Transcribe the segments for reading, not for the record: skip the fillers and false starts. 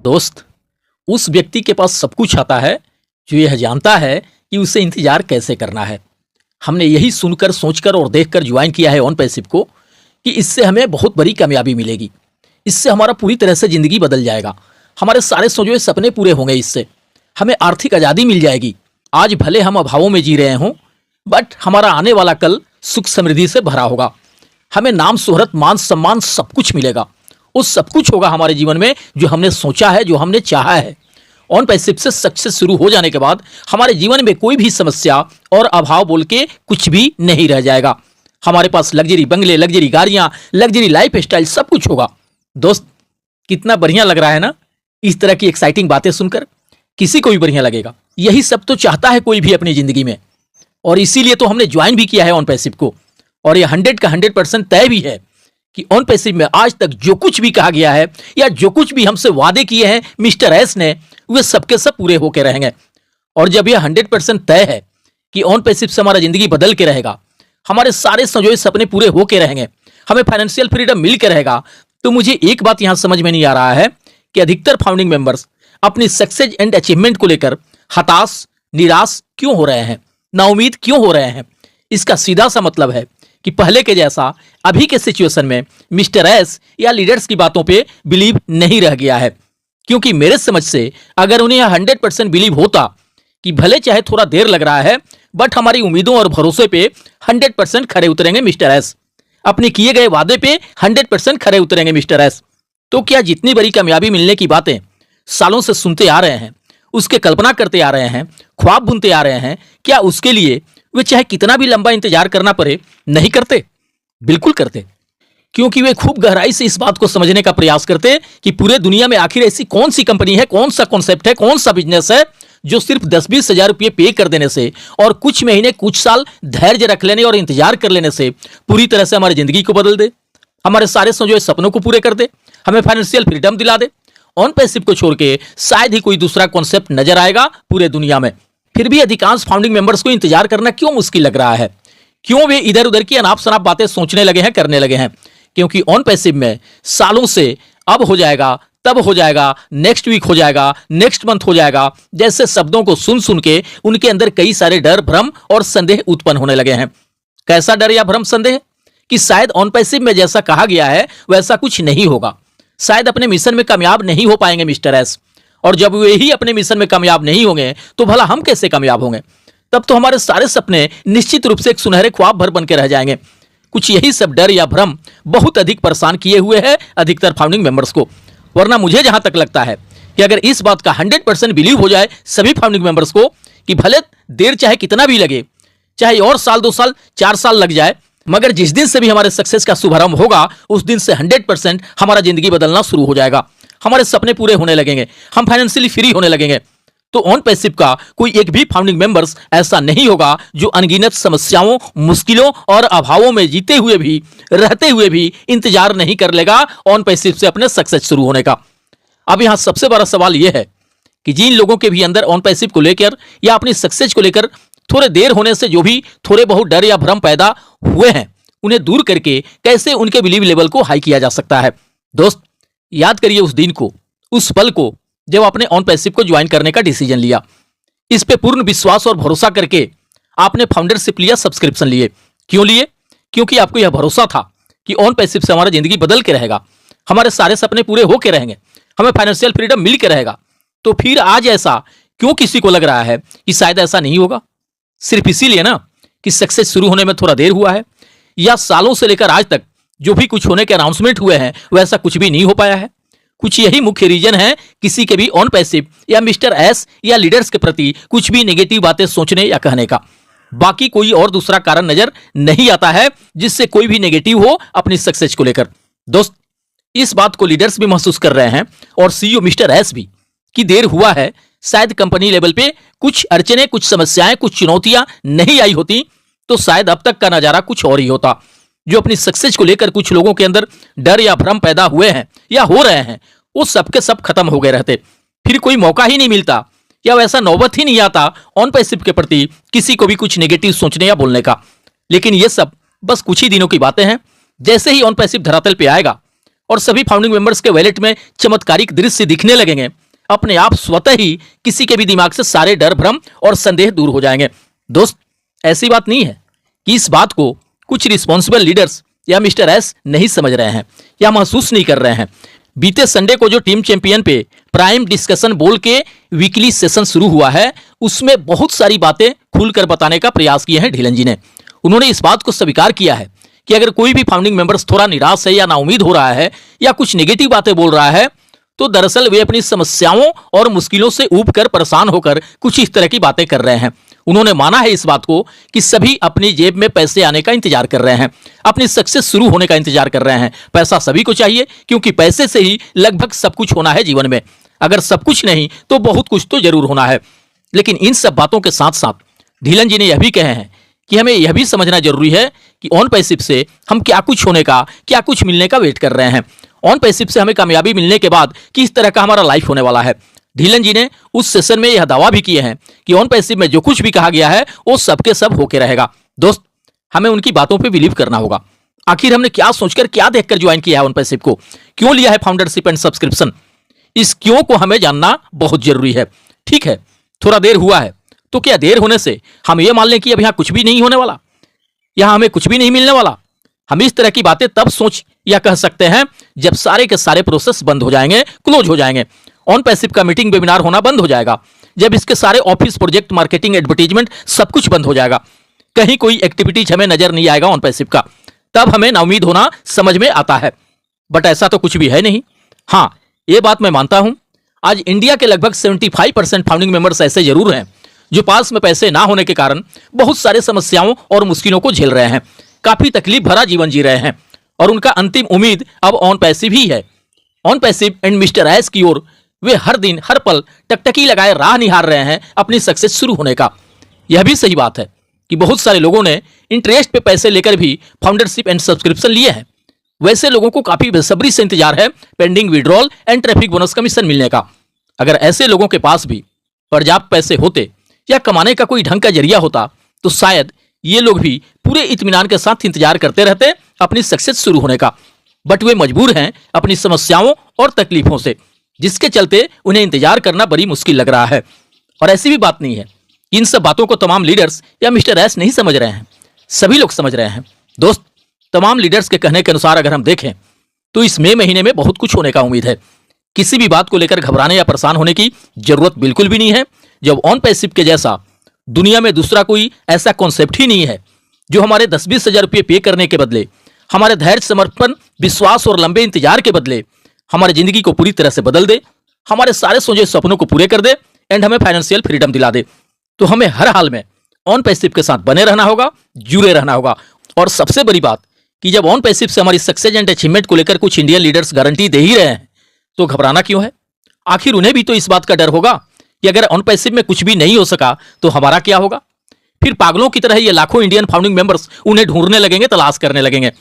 दोस्त, उस व्यक्ति के पास सब कुछ आता है जो यह जानता है कि उसे इंतजार कैसे करना है। हमने यही सुनकर, सोचकर और देखकर ज्वाइन किया है ऑन पैसिव को कि इससे हमें बहुत बड़ी कामयाबी मिलेगी। इससे हमारा पूरी तरह से जिंदगी बदल जाएगा। हमारे सारे सोचे हुए सपने पूरे होंगे। इससे हमें आर्थिक आज़ादी मिल जाएगी। आज भले हम अभावों में जी रहे हों, बट हमारा आने वाला कल सुख समृद्धि से भरा होगा। हमें नाम, शोहरत, मान, सम्मान सब कुछ मिलेगा। वो सब कुछ होगा हमारे जीवन में जो हमने सोचा है, जो हमने चाहा है। ऑन पैसिव से सक्सेस शुरू हो जाने के बाद हमारे जीवन में कोई भी समस्या और अभाव बोल के कुछ भी नहीं रह जाएगा। हमारे पास लग्जरी बंगले, लग्जरी गाड़ियां, लग्जरी लाइफ स्टाइल सब कुछ होगा। दोस्त, कितना बढ़िया लग रहा है ना इस तरह की एक्साइटिंग बातें सुनकर। किसी को भी बढ़िया लगेगा। यही सब तो चाहता है कोई भी अपनी जिंदगी में, और इसीलिए तो हमने ज्वाइन भी किया है ऑन पैसिव को। और ये 100 का 100% तय भी है कि ऑन पैसिव में आज तक जो कुछ भी कहा गया है या जो कुछ भी हमसे वादे किए हैं मिस्टर एस ने, वे सबके सब पूरे होके रहेंगे। और जब यह 100% तय है कि ऑन पैसिव से हमारा जिंदगी बदल के रहेगा, हमारे सारे संजोए सपने पूरे होके रहेंगे, हमें फाइनेंशियल फ्रीडम मिल के रहेगा, तो मुझे एक बात यहां समझ में नहीं आ रहा है कि अधिकतर फाउंडिंग मेंबर्स अपनी सक्सेस एंड अचीवमेंट को लेकर हताश, निराश क्यों हो रहे हैं, नाउमीद क्यों हो रहे हैं। इसका सीधा सा मतलब है कि पहले के जैसा अभी के सिचुएशन में मिस्टर एस या लीडर्स की बातों पे बिलीव नहीं रह गया है। क्योंकि मेरे समझ से अगर उन्हें 100% बिलीव होता कि भले चाहे थोड़ा देर लग रहा है, बट हमारी उम्मीदों और भरोसे पे 100% खरे उतरेंगे मिस्टर एस। अपने किए गए वादे पे 100% खरे उतरेंगे मिस्टर एस। तो क्या जितनी बड़ी कामयाबी मिलने की बातें सालों से सुनते आ रहे हैं, उसके कल्पना करते आ रहे हैं, ख्वाब बुनते आ रहे हैं, क्या उसके लिए वे चाहे कितना भी लंबा इंतजार करना पड़े नहीं करते? बिल्कुल करते। क्योंकि वे खूब गहराई से इस बात को समझने का प्रयास करते कि पूरे दुनिया में आखिर ऐसी कौन सी कंपनी है, कौन सा कॉन्सेप्ट है, कौन सा बिजनेस है जो सिर्फ 10-20 हजार रुपये पे कर देने से और कुछ महीने, कुछ साल धैर्य रख लेने और इंतजार कर लेने से पूरी तरह से हमारी जिंदगी को बदल दे, हमारे सारे सोचे सपनों को पूरे कर दे, हमें फाइनेंशियल फ्रीडम दिला दे। ऑन पैसिव को छोड़ के शायद ही कोई दूसरा कॉन्सेप्ट नजर आएगा पूरे दुनिया में। फिर भी अधिकांश फाउंडिंग मेंबर्स को इंतजार करना क्यों मुश्किल लग रहा है? क्यों वे इधर उधर की अनाप शनाप बातें सोचने लगे हैं, करने लगे हैं? क्योंकि ऑन पैसिव में सालों से अब हो जाएगा, तब हो जाएगा, नेक्स्ट वीक हो जाएगा, नेक्स्ट मंथ हो जाएगा जैसे शब्दों को सुन सुन के उनके अंदर कई सारे डर, भ्रम और संदेह उत्पन्न होने लगे हैं। कैसा डर या भ्रम, संदेह? कि शायद ऑन पैसिव में जैसा कहा गया है वैसा कुछ नहीं होगा। शायद अपने मिशन में कामयाब नहीं हो पाएंगे मिस्टर एस। और जब वे ही अपने मिशन में कामयाब नहीं होंगे तो भला हम कैसे कामयाब होंगे? तब तो हमारे सारे सपने निश्चित रूप से एक सुनहरे ख्वाब भर बन के रह जाएंगे। कुछ यही सब डर या भ्रम बहुत अधिक परेशान किए हुए है अधिकतर फाउंडिंग मेंबर्स को। वरना मुझे जहां तक लगता है कि अगर इस बात का 100% बिलीव हो जाए सभी फाउंडिंग मेंबर्स को कि भले देर चाहे कितना भी लगे, चाहे और साल, 2 साल, 4 साल लग जाए, मगर जिस दिन से भी हमारे सक्सेस का शुभारंभ होगा उस दिन से 100% हमारा जिंदगी बदलना शुरू हो जाएगा। हमारे सपने पूरे होने लगेंगे, हम फाइनेंशियली फ्री होने लगेंगे। तो ऑन पैसिव का कोई एक भी फाउंडिंग मेंबर्स ऐसा नहीं होगा जो अनगिनत समस्याओं, मुश्किलों और अभावों में जीते हुए भी, रहते हुए भी इंतजार नहीं कर लेगा ऑन पैसिव से अपने सक्सेस शुरू होने का। अब यहां सबसे बड़ा सवाल यह है कि जिन लोगों के भी अंदर ऑन पैसिव को लेकर या अपनी सक्सेस को लेकर थोड़े देर होने से जो भी थोड़े बहुत डर या भ्रम पैदा हुए हैं, उन्हें दूर करके कैसे उनके बिलीव लेवल को हाई किया जा सकता है। दोस्त, याद करिए उस दिन को, उस पल को जब आपने ऑन पैसिव को ज्वाइन करने का डिसीजन लिया। इस पे पूर्ण विश्वास और भरोसा करके आपने फाउंडरशिप लिया, सब्सक्रिप्शन लिए। क्यों लिए? क्योंकि आपको यह भरोसा था कि ऑन पैसिव से हमारा जिंदगी बदल के रहेगा, हमारे सारे सपने पूरे होके रहेंगे, हमें फाइनेंशियल फ्रीडम मिल के रहेगा। तो फिर आज ऐसा क्यों किसी को लग रहा है कि शायद ऐसा नहीं होगा? सिर्फ इसीलिए ना कि सक्सेस शुरू होने में थोड़ा देर हुआ है, या सालों से लेकर आज तक जो भी कुछ होने के अनाउंसमेंट हुए हैं वैसा कुछ भी नहीं हो पाया है। कुछ यही मुख्य रीजन है किसी के भी ऑन पैसिव या मिस्टर एस या लीडर्स के प्रति कुछ भी नेगेटिव बातें सोचने या कहने का। बाकी कोई और दूसरा कारण नजर नहीं आता है जिससे कोई भी नेगेटिव हो अपनी सक्सेस को लेकर। दोस्त, इस बात को लीडर्स भी महसूस कर रहे हैं और सीईओ मिस्टर एस भी कि देर हुआ है। शायद कंपनी लेवल पे कुछ अड़चने, कुछ समस्याएं, कुछ चुनौतियां नहीं आई होती तो शायद अब तक का नजारा कुछ और ही होता। जो अपनी सक्सेस को लेकर कुछ लोगों के अंदर डर या भ्रम पैदा हुए हैं या हो रहे हैं, वो सबके सब खत्म हो गए रहते। फिर कोई मौका ही नहीं मिलता या वैसा नौबत ही नहीं आता ऑन पैसिव के प्रति किसी को भी कुछ नेगेटिव सोचने या बोलने का। लेकिन ये सब बस कुछ ही दिनों की बातें हैं। जैसे ही ऑन पैसिव धरातल पे आएगा और सभी फाउंडिंग मेंबर्स के वैलेट में चमत्कारिक दृश्य दिखने लगेंगे, अपने आप स्वतः ही किसी के भी दिमाग से सारे डर, भ्रम और संदेह दूर हो जाएंगे। दोस्त, ऐसी बात नहीं है कि इस बात को कुछ रिस्पॉन्सिबल लीडर्स या मिस्टर एस नहीं समझ रहे हैं या महसूस नहीं कर रहे हैं। बीते संडे को जो टीम चैंपियन पे प्राइम डिस्कशन बोल के वीकली सेशन शुरू हुआ है, उसमें बहुत सारी बातें खुलकर बताने का प्रयास किए हैं ढीलन जी ने। उन्होंने इस बात को स्वीकार किया है कि अगर कोई भी फाउंडिंग मेंबर्स थोड़ा निराश है या नाउम्मीद हो रहा है या कुछ नेगेटिव बातें बोल रहा है, तो दरअसल वे अपनी समस्याओं और मुश्किलों से ऊब कर परेशान होकर कुछ इस तरह की बातें कर रहे हैं। उन्होंने माना है इस बात को कि सभी अपनी जेब में पैसे आने का इंतजार कर रहे हैं, अपनी सक्सेस शुरू होने का इंतजार कर रहे हैं। पैसा सभी को चाहिए, क्योंकि पैसे से ही लगभग सब कुछ होना है जीवन में। अगर सब कुछ नहीं तो बहुत कुछ तो जरूर होना है। लेकिन इन सब बातों के साथ साथ ढीलन जी ने यह भी कहे हैं कि हमें यह भी समझना जरूरी है कि ऑन पैसिव से हम क्या कुछ होने का, क्या कुछ मिलने का वेट कर रहे हैं। ऑन पैसिव से हमें कामयाबी मिलने के बाद किस तरह का हमारा लाइफ होने वाला है। ढीलन जी ने उस सेशन में यह दावा भी किए हैं कि ऑन पैसिव में जो कुछ भी कहा गया है वो सबके सब होके रहेगा। दोस्त, हमें उनकी बातों पे बिलीव करना होगा। आखिर हमने क्या सोचकर, क्या देखकर ज्वाइन किया है ऑन पैसिव को, क्यों लिया है फाउंडरशिप एंड सब्सक्रिप्शन, इस क्यों को हमें जानना बहुत जरूरी है। ठीक है, थोड़ा देर हुआ है, तो क्या देर होने से हम ये मान लें कि अब यहाँ कुछ भी नहीं होने वाला, यहाँ हमें कुछ भी नहीं मिलने वाला? हम इस तरह की बातें तब सोच या कह सकते हैं जब सारे के सारे प्रोसेस बंद हो जाएंगे, क्लोज हो जाएंगे। ऑन पैसिव का मीटिंग वेबिनार होना बंद हो जाएगा, जब इसके सारे ऑफिस, प्रोजेक्ट, मार्केटिंग, एडवर्टीजमेंट सब कुछ बंद हो जाएगा। कहीं कोई एक्टिविटीज हमें नजर नहीं आएगा ऑन पैसिव का, तब हमें नाउम्मीद होना समझ में आता है। बट ऐसा तो कुछ भी है नहीं। हाँ, ये बात मैं मानता हूं, आज इंडिया के लगभग 75% फाउंडिंग मेंबर्स ऐसे जरूर हैं जो पास में पैसे ना होने के कारण बहुत सारे समस्याओं और मुश्किलों को झेल रहे हैं, काफी तकलीफ भरा जीवन जी रहे हैं, और उनका अंतिम उम्मीद अब ऑन पैसिव ही है। On passive and mister S की ओर वे हर दिन हर पल टकटकी लगाए राह निहार रहे हैं अपनी सक्सेस शुरू होने का। यह भी सही बात है कि बहुत सारे लोगों ने इंटरेस्ट पे पैसे लेकर भी फाउंडरशिप एंड सब्सक्रिप्शन लिए हैं। वैसे लोगों को काफी बेसब्री से इंतजार है pending withdrawal and traffic bonus commission मिलने का। अगर ऐसे लोगों के पास भी पर्याप्त पैसे होते या कमाने का कोई ढंग का जरिया होता, तो शायद ये लोग भी पूरे इत्मीनान के साथ इंतजार करते रहते अपनी सक्सेस शुरू होने का। बट वे मजबूर हैं अपनी समस्याओं और तकलीफों से, जिसके चलते उन्हें इंतजार करना बड़ी मुश्किल लग रहा है। और ऐसी भी बात नहीं है, इन सब बातों को तमाम लीडर्स या मिस्टर एस नहीं समझ रहे हैं, सभी लोग समझ रहे हैं। दोस्त, तमाम लीडर्स के कहने के अनुसार अगर हम देखें तो इस मई महीने में बहुत कुछ होने का उम्मीद है। किसी भी बात को लेकर घबराने या परेशान होने की जरूरत बिल्कुल भी नहीं है, जब ऑन पैसिव के जैसा दुनिया में दूसरा कोई ऐसा कॉन्सेप्ट ही नहीं है जो हमारे 10-20 हजार रुपये पे करने के बदले, हमारे धैर्य, समर्पण, विश्वास और लंबे इंतजार के बदले हमारी जिंदगी को पूरी तरह से बदल दे, हमारे सारे सोचे सपनों को पूरे कर दे एंड हमें फाइनेंशियल फ्रीडम दिला दे। तो हमें हर हाल में ऑन पैसिव के साथ बने रहना होगा, जुड़े रहना होगा। और सबसे बड़ी बात कि जब ऑन पैसिव से हमारी सक्सेस एंड अचीवमेंट को लेकर कुछ इंडियन लीडर्स गारंटी दे ही रहे हैं, तो घबराना क्यों है? आखिर उन्हें भी तो इस बात का डर होगा कि अगर ऑन पैसिव में कुछ भी नहीं हो सका तो हमारा क्या होगा। फिर पागलों की तरह ये लाखों इंडियन फाउंडिंग मेंबर्स उन्हें ढूंढने लगेंगे, तलाश करने लगेंगे।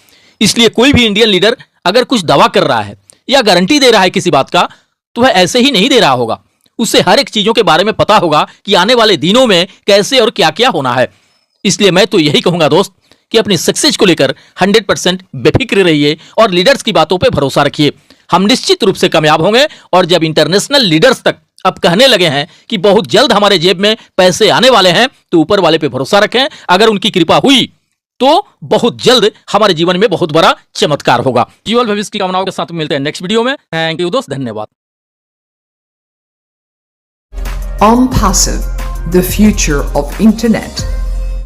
इसलिए कोई भी इंडियन लीडर अगर कुछ दावा कर रहा है या गारंटी दे रहा है किसी बात का, तो वह ऐसे ही नहीं दे रहा होगा। उसे हर एक चीजों के बारे में पता होगा कि आने वाले दिनों में कैसे और क्या क्या होना है। इसलिए मैं तो यही कहूंगा दोस्त कि अपनी सक्सेस को लेकर 100% बेफिक्र रहिए और लीडर्स की बातों पे भरोसा रखिए। हम निश्चित रूप से कामयाब होंगे। और जब इंटरनेशनल लीडर्स तक अब कहने लगे हैं कि बहुत जल्द हमारे जेब में पैसे आने वाले हैं, तो ऊपर वाले पे भरोसा रखें। अगर उनकी कृपा हुई तो बहुत जल्द हमारे जीवन में बहुत बड़ा चमत्कार होगा। जीवन भविष्य की कामनाओं के साथ मिलते हैं नेक्स्ट वीडियो में। थैंक यू दोस्त, धन्यवाद। OnPassive, the future of internet.